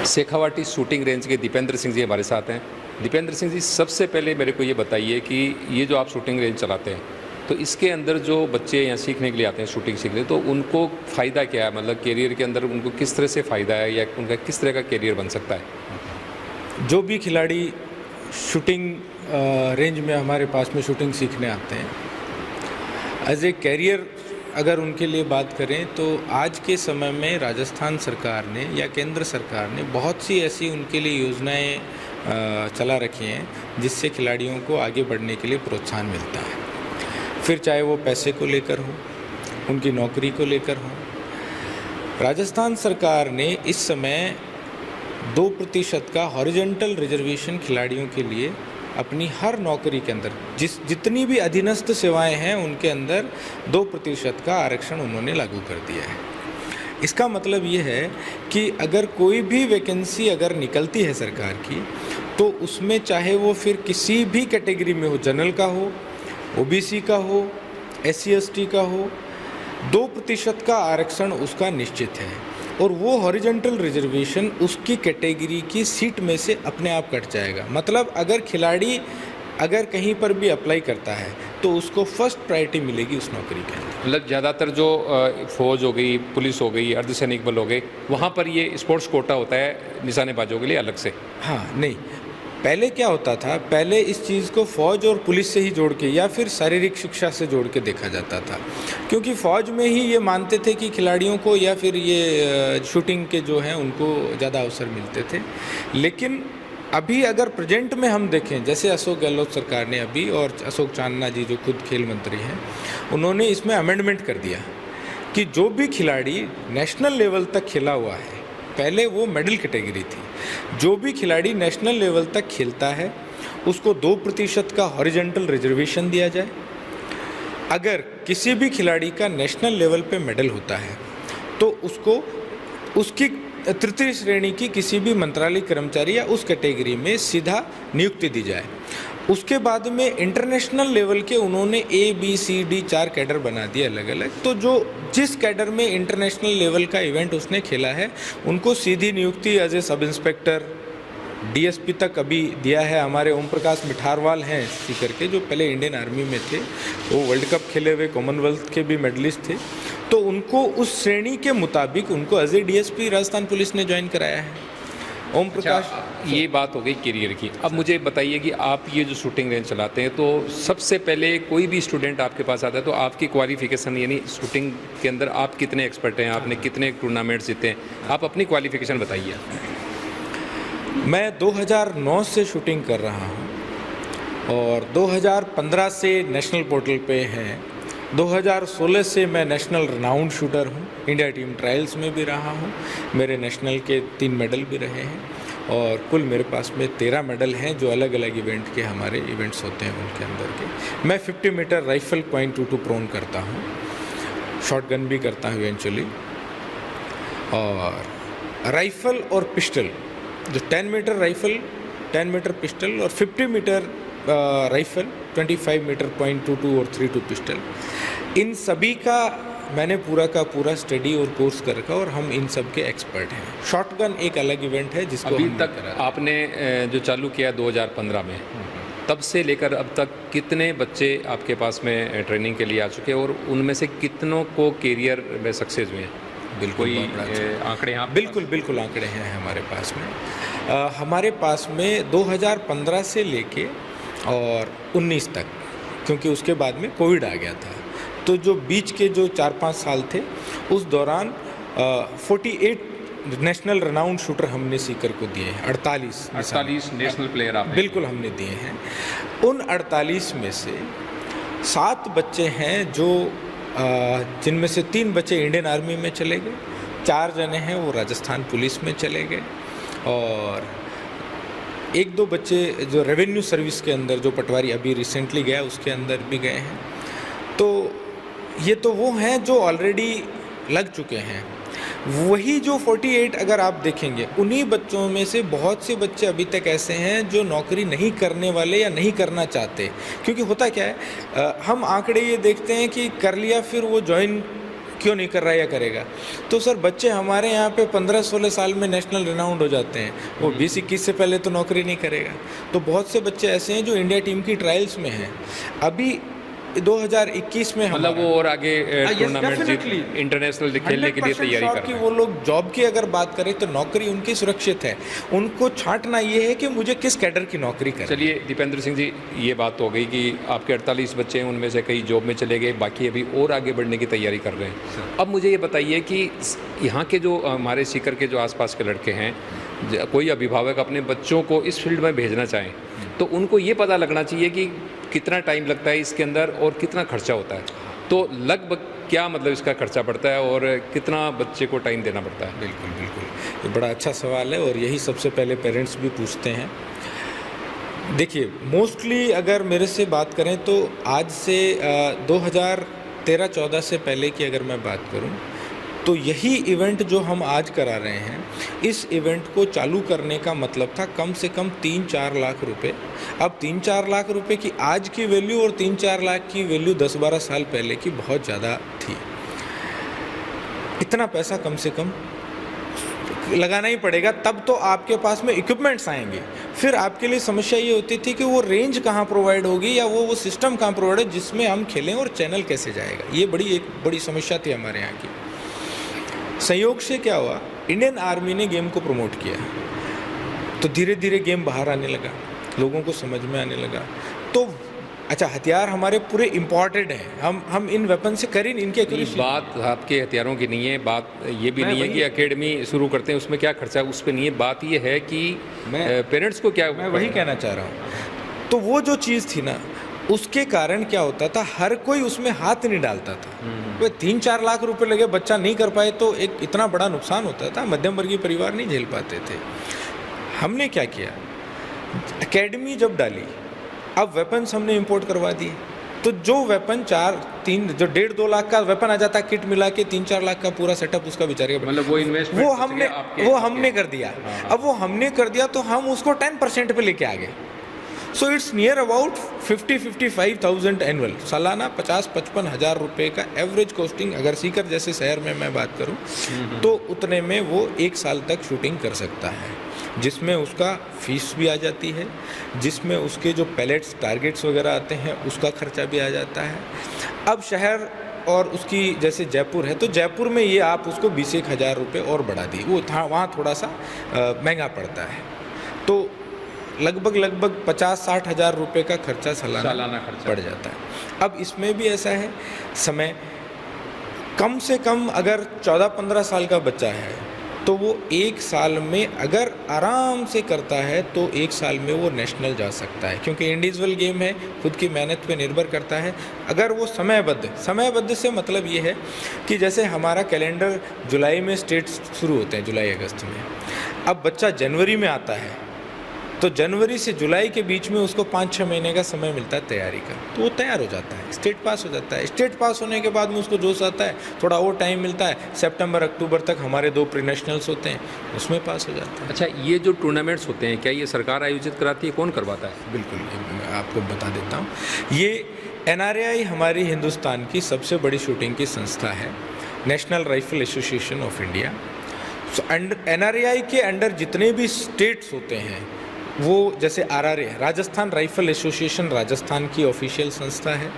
Shekhawati shooting range के दीपेंद्र सिंह जी हमारे साथ हैं। दीपेंद्र सिंह जी, सबसे पहले मेरे को ये बताइए कि ये जो आप शूटिंग रेंज चलाते हैं, तो इसके अंदर जो बच्चे यहाँ सीखने के लिए आते हैं, शूटिंग सीखने, तो उनको फ़ायदा क्या है? मतलब करियर के अंदर उनको किस तरह से फ़ायदा है या उनका किस तरह का करियर बन सकता है? जो भी खिलाड़ी शूटिंग रेंज में हमारे पास में शूटिंग सीखने आते हैं, एज ए कैरियर अगर उनके लिए बात करें तो आज के समय में राजस्थान सरकार ने या केंद्र सरकार ने बहुत सी ऐसी उनके लिए योजनाएं चला रखी हैं जिससे खिलाड़ियों को आगे बढ़ने के लिए प्रोत्साहन मिलता है। फिर चाहे वो पैसे को लेकर हो, उनकी नौकरी को लेकर हो। राजस्थान सरकार ने इस समय 2% का हॉरिजॉन्टल रिजर्वेशन खिलाड़ियों के लिए अपनी हर नौकरी के अंदर जितनी भी अधीनस्थ सेवाएं हैं उनके अंदर 2% का आरक्षण उन्होंने लागू कर दिया है। इसका मतलब ये है कि अगर कोई भी वैकेंसी अगर निकलती है सरकार की, तो उसमें चाहे वो फिर किसी भी कैटेगरी में हो, जनरल का हो, ओबीसी का हो, SC ST का हो, 2% का आरक्षण उसका निश्चित है और वो हॉरिजॉन्टल रिजर्वेशन उसकी कैटेगरी की सीट में से अपने आप कट जाएगा। मतलब अगर खिलाड़ी अगर कहीं पर भी अप्लाई करता है तो उसको फर्स्ट प्रायोरिटी मिलेगी उस नौकरी के अंदर। मतलब ज़्यादातर जो फौज हो गई, पुलिस हो गई, अर्धसैनिक बल हो गए, वहाँ पर ये स्पोर्ट्स कोटा होता है निशानेबाजों के लिए अलग से। हाँ, नहीं, पहले क्या होता था, पहले इस चीज़ को फ़ौज और पुलिस से ही जोड़ के या फिर शारीरिक शिक्षा से जोड़ के देखा जाता था, क्योंकि फ़ौज में ही ये मानते थे कि खिलाड़ियों को या फिर ये शूटिंग के जो हैं उनको ज़्यादा अवसर मिलते थे। लेकिन अभी अगर प्रेजेंट में हम देखें, जैसे अशोक गहलोत सरकार ने अभी और अशोक चांदना जी जो खुद खेल मंत्री हैं, उन्होंने इसमें अमेंडमेंट कर दिया कि जो भी खिलाड़ी नेशनल लेवल तक खेला हुआ है, पहले वो मेडल कैटेगरी थी, जो भी खिलाड़ी नेशनल लेवल तक खेलता है उसको 2% का हॉरिजॉन्टल रिजर्वेशन दिया जाए। अगर किसी भी खिलाड़ी का नेशनल लेवल पे मेडल होता है तो उसको उसकी तृतीय श्रेणी की किसी भी मंत्रालय कर्मचारी या उस कैटेगरी में सीधा नियुक्ति दी जाए। उसके बाद में इंटरनेशनल लेवल के उन्होंने ABCD 4 कैडर बना दिए अलग अलग। तो जो जिस कैडर में इंटरनेशनल लेवल का इवेंट उसने खेला है उनको सीधी नियुक्ति as a sub inspector, DSP तक अभी दिया है। हमारे ओम प्रकाश मिठारवाल हैं सीकर के, जो पहले इंडियन आर्मी में थे, वो वर्ल्ड कप खेले हुए कॉमनवेल्थ के भी मेडलिस्ट थे, तो उनको उस श्रेणी के मुताबिक उनको as a DSP Rajasthan police ने ज्वाइन कराया है। ओम प्रकाश। ये बात हो गई करियर की। अब मुझे बताइए कि आप ये जो शूटिंग रेंज चलाते हैं, तो सबसे पहले कोई भी स्टूडेंट आपके पास आता है तो आपकी क्वालिफिकेशन, यानी शूटिंग के अंदर आप कितने एक्सपर्ट हैं, आपने कितने टूर्नामेंट्स जीते हैं, आप अपनी क्वालिफिकेशन बताइए। मैं 2009 से शूटिंग कर रहा हूँ और 2015 से नेशनल पोर्टल पे हैं। 2016 से मैं नेशनल रनाउंड शूटर हूँ, इंडिया टीम ट्रायल्स में भी रहा हूँ, मेरे नेशनल के 3 मेडल भी रहे हैं और कुल मेरे पास में 13 मेडल हैं जो अलग अलग इवेंट के हमारे इवेंट्स होते हैं उनके अंदर के। मैं 50 मीटर राइफल .22 प्रोन करता हूँ, शॉट गन भी करता हूँ इवेंचुअली, और राइफल और पिस्टल, जो 10 मीटर राइफल, 10 मीटर पिस्टल और 50 मीटर राइफल, 25 मीटर .22 और 32 पिस्टल, इन सभी का मैंने पूरा का पूरा स्टडी और कोर्स कर रखा और हम इन सब के एक्सपर्ट हैं। शॉटगन एक अलग इवेंट है जिसको अभी तक आपने जो चालू किया 2015 में, तब से लेकर अब तक कितने बच्चे आपके पास में ट्रेनिंग के लिए आ चुके हैं और उनमें से कितनों को कैरियर में सक्सेस हुए हैं? बिल्कुल आंकड़े यहाँ? बिल्कुल आंकड़े हैं हमारे पास में। हमारे पास में 2015 से लेके और 19 तक, क्योंकि उसके बाद में कोविड आ गया था, तो जो बीच के जो 4-5 साल थे उस दौरान 48 नेशनल रनाउंड शूटर हमने सीकर को दिए हैं। 48 नेशनल प्लेयर आपने? बिल्कुल हमने दिए हैं। उन 48 में से 7 बच्चे हैं जो जिनमें से 3 बच्चे इंडियन आर्मी में चले गए, 4 जने हैं वो राजस्थान पुलिस में चले गए और 1-2 बच्चे जो रेवेन्यू सर्विस के अंदर, जो पटवारी अभी रिसेंटली गया उसके अंदर भी गए हैं। तो ये तो वो हैं जो ऑलरेडी लग चुके हैं। वही जो 48 अगर आप देखेंगे, उन्हीं बच्चों में से बहुत से बच्चे अभी तक ऐसे हैं जो नौकरी नहीं करने वाले या नहीं करना चाहते। क्योंकि होता क्या है, हम आंकड़े ये देखते हैं कि कर लिया फिर वो ज्वाइन क्यों नहीं कर रहा है या करेगा? तो सर बच्चे हमारे यहाँ पे 15-16 साल में नेशनल रिनाउंड हो जाते हैं, वो 20-21 से पहले तो नौकरी नहीं करेगा। तो बहुत से बच्चे ऐसे हैं जो इंडिया टीम की ट्रायल्स में हैं। अभी 2021 में मतलब वो और आगे टूर्नामेंट जीत इंटरनेशनल खेलने के लिए तैयारी कर रहे हैं। वो लोग जॉब की अगर बात करें तो नौकरी उनकी सुरक्षित है, उनको छांटना ये है कि मुझे किस कैडर की नौकरी करनी। चलिए दीपेंद्र सिंह जी, ये बात तो हो गई कि आपके 48 बच्चे हैं, उनमें से कई जॉब में चले गए, बाकी अभी और आगे बढ़ने की तैयारी कर रहे हैं। अब मुझे ये बताइए कि यहाँ के जो हमारे सीकर के जो आसपास के लड़के हैं, कोई अभिभावक अपने बच्चों को इस फील्ड में भेजना चाहें तो उनको ये पता लगना चाहिए कि कितना टाइम लगता है इसके अंदर और कितना खर्चा होता है। तो लगभग क्या मतलब इसका खर्चा पड़ता है और कितना बच्चे को टाइम देना पड़ता है? बिल्कुल बिल्कुल, ये बड़ा अच्छा सवाल है और यही सबसे पहले पेरेंट्स भी पूछते हैं। देखिए, मोस्टली अगर मेरे से बात करें तो आज से 2013-14 से पहले की अगर मैं बात करूं तो यही इवेंट जो हम आज करा रहे हैं, इस इवेंट को चालू करने का मतलब था कम से कम 3-4 लाख रुपए। अब 3-4 लाख रुपए की आज की वैल्यू और 3-4 लाख की वैल्यू 10-12 साल पहले की बहुत ज़्यादा थी। इतना पैसा कम से कम लगाना ही पड़ेगा, तब तो आपके पास में इक्विपमेंट्स आएंगे। फिर आपके लिए समस्या ये होती थी कि वो रेंज कहाँ प्रोवाइड होगी या वो सिस्टम कहाँ प्रोवाइड है जिसमें हम खेलें, और चैनल कैसे जाएगा। ये एक बड़ी समस्या थी हमारे यहाँ की। संयोग से क्या हुआ, इंडियन आर्मी ने गेम को प्रमोट किया, तो धीरे धीरे गेम बाहर आने लगा, लोगों को समझ में आने लगा। तो अच्छा, हथियार हमारे पूरे इम्पोर्टेड हैं, हम इन वेपन से करें इनके। बात आपके हथियारों की नहीं है, बात ये भी नहीं है कि एकेडमी शुरू करते हैं उसमें क्या खर्चा, उस पर नहीं है। बात ये है कि पेरेंट्स को क्या, मैं वही कहना चाह रहा हूँ। तो वो जो चीज़ थी ना, उसके कारण क्या होता था, हर कोई उसमें हाथ नहीं डालता था। वो 3-4 लाख रुपए लगे, बच्चा नहीं कर पाए तो एक इतना बड़ा नुकसान होता था, मध्यम वर्गीय परिवार नहीं झेल पाते थे। हमने क्या किया, एकेडमी जब डाली, अब वेपन्स हमने इंपोर्ट करवा दिए। तो जो वेपन 1.5-2 लाख का वेपन आ जाता, किट मिला के 3-4 लाख का पूरा सेटअप उसका बेचारे, मतलब वो इन्वेस्टमेंट वो हमने कर दिया। अब वो हमने कर दिया तो हम उसको 10% पे लेके आ गए। So it's near about 50-55,000 annual, सालाना 50-55 हज़ार रुपये का एवरेज कॉस्टिंग। अगर सीकर जैसे शहर में मैं बात करूं तो उतने में वो 1 साल तक शूटिंग कर सकता है, जिसमें उसका फीस भी आ जाती है, जिसमें उसके जो पैलेट्स टारगेट्स वगैरह आते हैं उसका खर्चा भी आ जाता है। अब शहर और उसकी जैसे जयपुर है, तो जयपुर में ये आप उसको 20-1 हज़ार रुपये और बढ़ा दी, वो था वहाँ थोड़ा सा महंगा पड़ता है। तो लगभग 50-60 हज़ार रुपये का खर्चा सालाना पड़ जाता है। अब इसमें भी ऐसा है, समय कम से कम अगर 14-15 साल का बच्चा है तो वो 1 साल में अगर आराम से करता है तो 1 साल में वो नेशनल जा सकता है, क्योंकि इंडिविजुअल गेम है, खुद की मेहनत पे निर्भर करता है। अगर वो समयबद्ध से मतलब ये है कि जैसे हमारा कैलेंडर जुलाई में स्टेट्स शुरू होते हैं, जुलाई-अगस्त में, अब बच्चा जनवरी में आता है तो जनवरी से जुलाई के बीच में उसको 5-6 महीने का समय मिलता है तैयारी का, तो वो तैयार हो जाता है, स्टेट पास हो जाता है। स्टेट पास होने के बाद में उसको जोश आता है, थोड़ा और टाइम मिलता है, सितंबर-अक्टूबर तक हमारे 2 प्री नेशनल्स होते हैं, उसमें पास हो जाता है। अच्छा, ये जो टूर्नामेंट्स होते हैं, क्या ये सरकार आयोजित कराती है, कौन करवाता है? बिल्कुल, मैं आपको बता देता हूँ। ये NRAI हमारी हिंदुस्तान की सबसे बड़ी शूटिंग की संस्था है, national rifle association of India. NRAI के अंडर जितने भी स्टेट्स होते हैं, वो जैसे RRA, Rajasthan rifle association Rajasthan की ऑफिशियल संस्था है।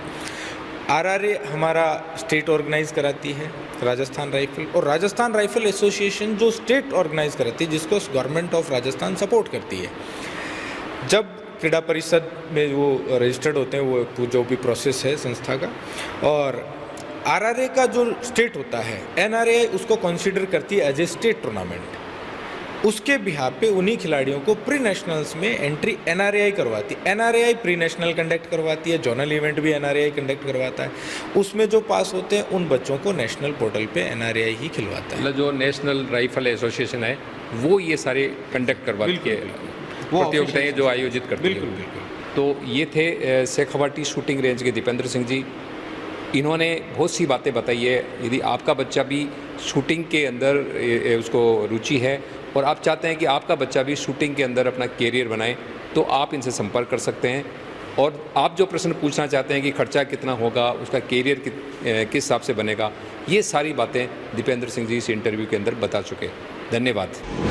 RRA हमारा स्टेट ऑर्गेनाइज कराती है राजस्थान राइफल, और राजस्थान राइफल एसोसिएशन जो स्टेट ऑर्गेनाइज कराती है, जिसको गवर्नमेंट ऑफ राजस्थान सपोर्ट करती है। जब क्रीड़ा परिषद में वो रजिस्टर्ड होते हैं, वो जो भी प्रोसेस है संस्था का, और RRA का जो स्टेट होता है, NRAI उसको कंसिडर करती है एज ए स्टेट टूर्नामेंट। उसके बिहार पे उन्हीं खिलाड़ियों को प्री नेशनल्स में एंट्री NRAI करवाती है। NRAI प्री नेशनल कंडक्ट करवाती है, जोनल इवेंट भी NRAI कंडक्ट करवाता है। उसमें जो पास होते हैं उन बच्चों को नेशनल पोर्टल पे NRAI ही खिलवाता है। मतलब जो नेशनल राइफल एसोसिएशन है वो ये सारे कंडक्ट करवाती है, प्रतियोगिताएं जो आयोजित करती है। बिल्कुल बिल्कुल। तो ये थे शेखावाटी शूटिंग रेंज के दीपेंद्र सिंह जी। इन्होंने बहुत सी बातें बताई है। यदि आपका बच्चा भी शूटिंग के अंदर उसको रुचि है और आप चाहते हैं कि आपका बच्चा भी शूटिंग के अंदर अपना कैरियर बनाए, तो आप इनसे संपर्क कर सकते हैं। और आप जो प्रश्न पूछना चाहते हैं कि खर्चा कितना होगा, उसका कैरियर किस हिसाब से बनेगा, ये सारी बातें दीपेंद्र सिंह जी इस इंटरव्यू के अंदर बता चुके। धन्यवाद।